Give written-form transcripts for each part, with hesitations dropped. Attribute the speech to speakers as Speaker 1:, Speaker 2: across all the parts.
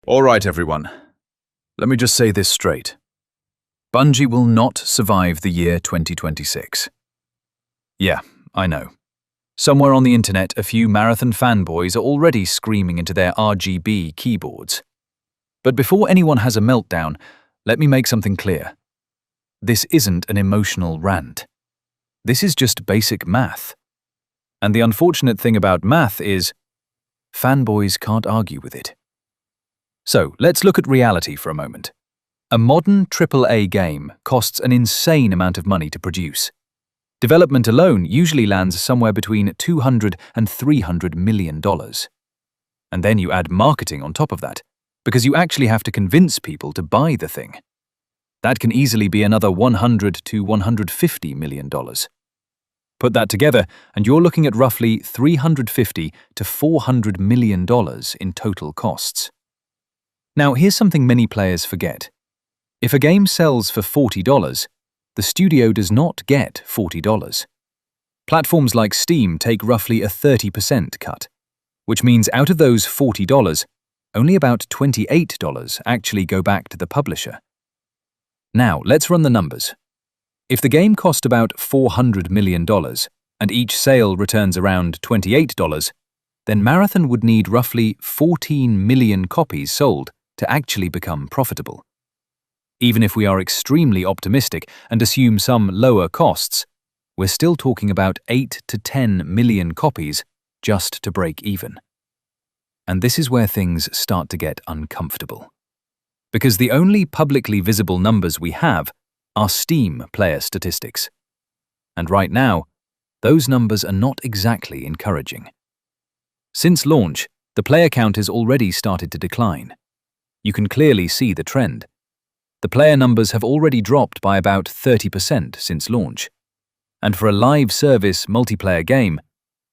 Speaker 1: All right, everyone. Let me just say this straight. Bungie will not survive the year 2026. Yeah, I know. Somewhere on the internet, a few marathon fanboys are already screaming into their RGB keyboards. But before anyone has a meltdown, let me make something clear. This isn't an emotional rant. This is just basic math. And the unfortunate thing about math is, fanboys can't argue with it. So, let's look at reality for a moment. A modern AAA game costs an insane amount of money to produce. Development alone usually lands somewhere between $200 and $300 million. And then you add marketing on top of that, because you actually have to convince people to buy the thing. That can easily be another $100 to $150 million. Put that together, and you're looking at roughly $350 to $400 million in total costs. Now, here's something many players forget. If a game sells for $40, the studio does not get $40. Platforms like Steam take roughly a 30% cut, which means out of those $40, only about $28 actually go back to the publisher. Now, let's run the numbers. If the game cost about $400 million and each sale returns around $28, then Marathon would need roughly 14 million copies sold to actually become profitable. Even if we are extremely optimistic and assume some lower costs, we're still talking about 8 to 10 million copies just to break even. And this is where things start to get uncomfortable. Because the only publicly visible numbers we have are Steam player statistics. And right now, those numbers are not exactly encouraging. Since launch, the player count has already started to decline. You can clearly see the trend. The player numbers have already dropped by about 30% since launch. And for a live service multiplayer game,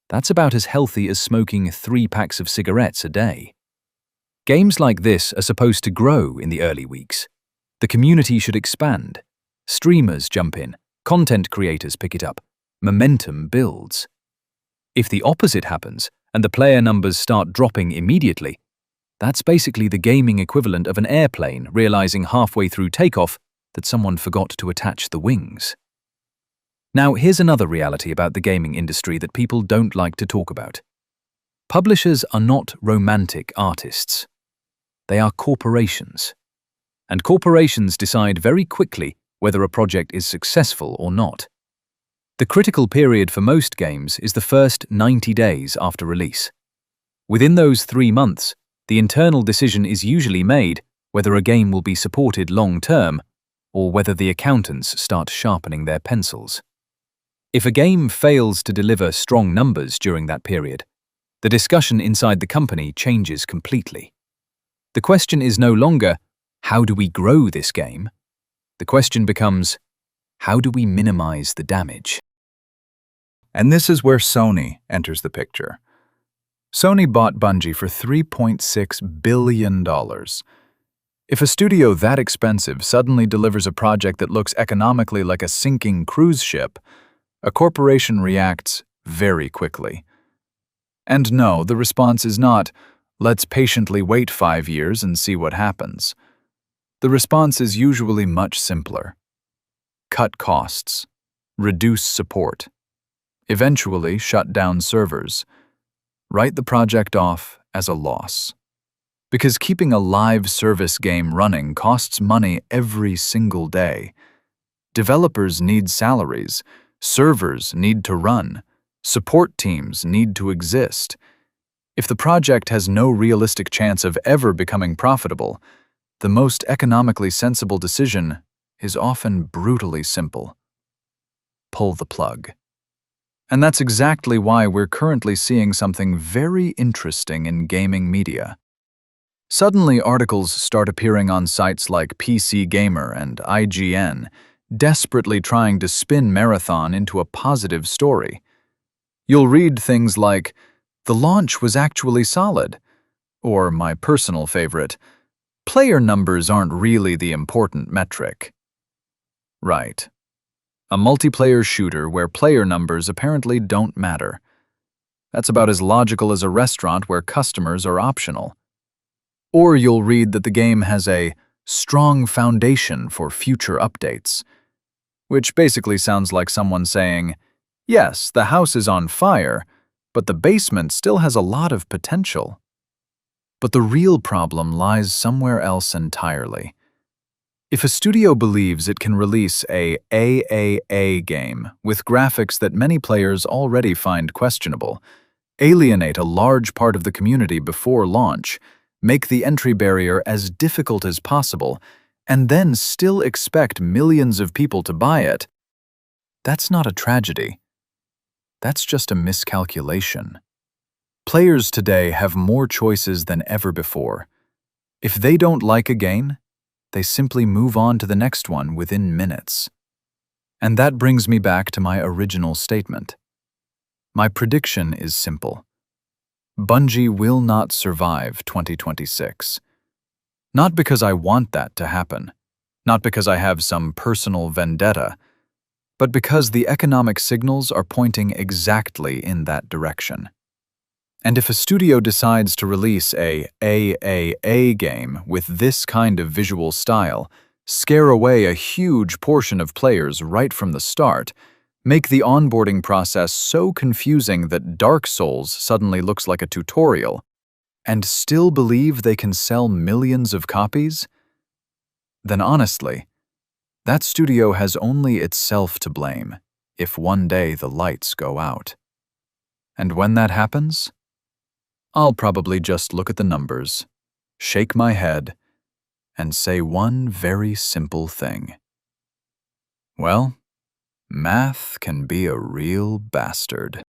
Speaker 1: that's about as healthy as smoking 3 packs of cigarettes a day. Games like this are supposed to grow in the early weeks. The community should expand. Streamers jump in, content creators pick it up, momentum builds. If the opposite happens and the player numbers start dropping immediately, that's basically the gaming equivalent of an airplane realizing halfway through takeoff that someone forgot to attach the wings. Now, here's another reality about the gaming industry that people don't like to talk about. Publishers are not romantic artists. They are corporations. And corporations decide very quickly whether a project is successful or not. The critical period for most games is the first 90 days after release. Within those 3 months, the internal decision is usually made whether a game will be supported long-term or whether the accountants start sharpening their pencils. If a game fails to deliver strong numbers during that period, the discussion inside the company changes completely. The question is no longer, how do we grow this game? The question becomes, how do we minimize the damage?
Speaker 2: And this is where Sony enters the picture. Sony bought Bungie for $3.6 billion. If a studio that expensive suddenly delivers a project that looks economically like a sinking cruise ship, a corporation reacts very quickly. And no, the response is not, let's patiently wait 5 years and see what happens. The response is usually much simpler. Cut costs. Reduce support. Eventually shut down servers. Write the project off as a loss. Because keeping a live service game running costs money every single day. Developers need salaries, servers need to run, support teams need to exist. If the project has no realistic chance of ever becoming profitable, the most economically sensible decision is often brutally simple. Pull the plug. And that's exactly why we're currently seeing something very interesting in gaming media. Suddenly, articles start appearing on sites like PC Gamer and IGN, desperately trying to spin Marathon into a positive story. You'll read things like, "The launch was actually solid," or my personal favorite, "Player numbers aren't really the important metric." Right. A multiplayer shooter where player numbers apparently don't matter. That's about as logical as a restaurant where customers are optional. Or you'll read that the game has a strong foundation for future updates, which basically sounds like someone saying, yes, the house is on fire, but the basement still has a lot of potential. But the real problem lies somewhere else entirely. If a studio believes it can release a AAA game with graphics that many players already find questionable, alienate a large part of the community before launch, make the entry barrier as difficult as possible, and then still expect millions of people to buy it, that's not a tragedy. That's just a miscalculation. Players today have more choices than ever before. If they don't like a game, they simply move on to the next one within minutes. And that brings me back to my original statement. My prediction is simple. Bungie will not survive 2026. Not because I want that to happen, not because I have some personal vendetta, but because the economic signals are pointing exactly in that direction. And if a studio decides to release a AAA game with this kind of visual style, scare away a huge portion of players right from the start, make the onboarding process so confusing that Dark Souls suddenly looks like a tutorial, and still believe they can sell millions of copies, then honestly, that studio has only itself to blame if one day the lights go out. And when that happens, I'll probably just look at the numbers, shake my head, and say one very simple thing. Well, math can be a real bastard.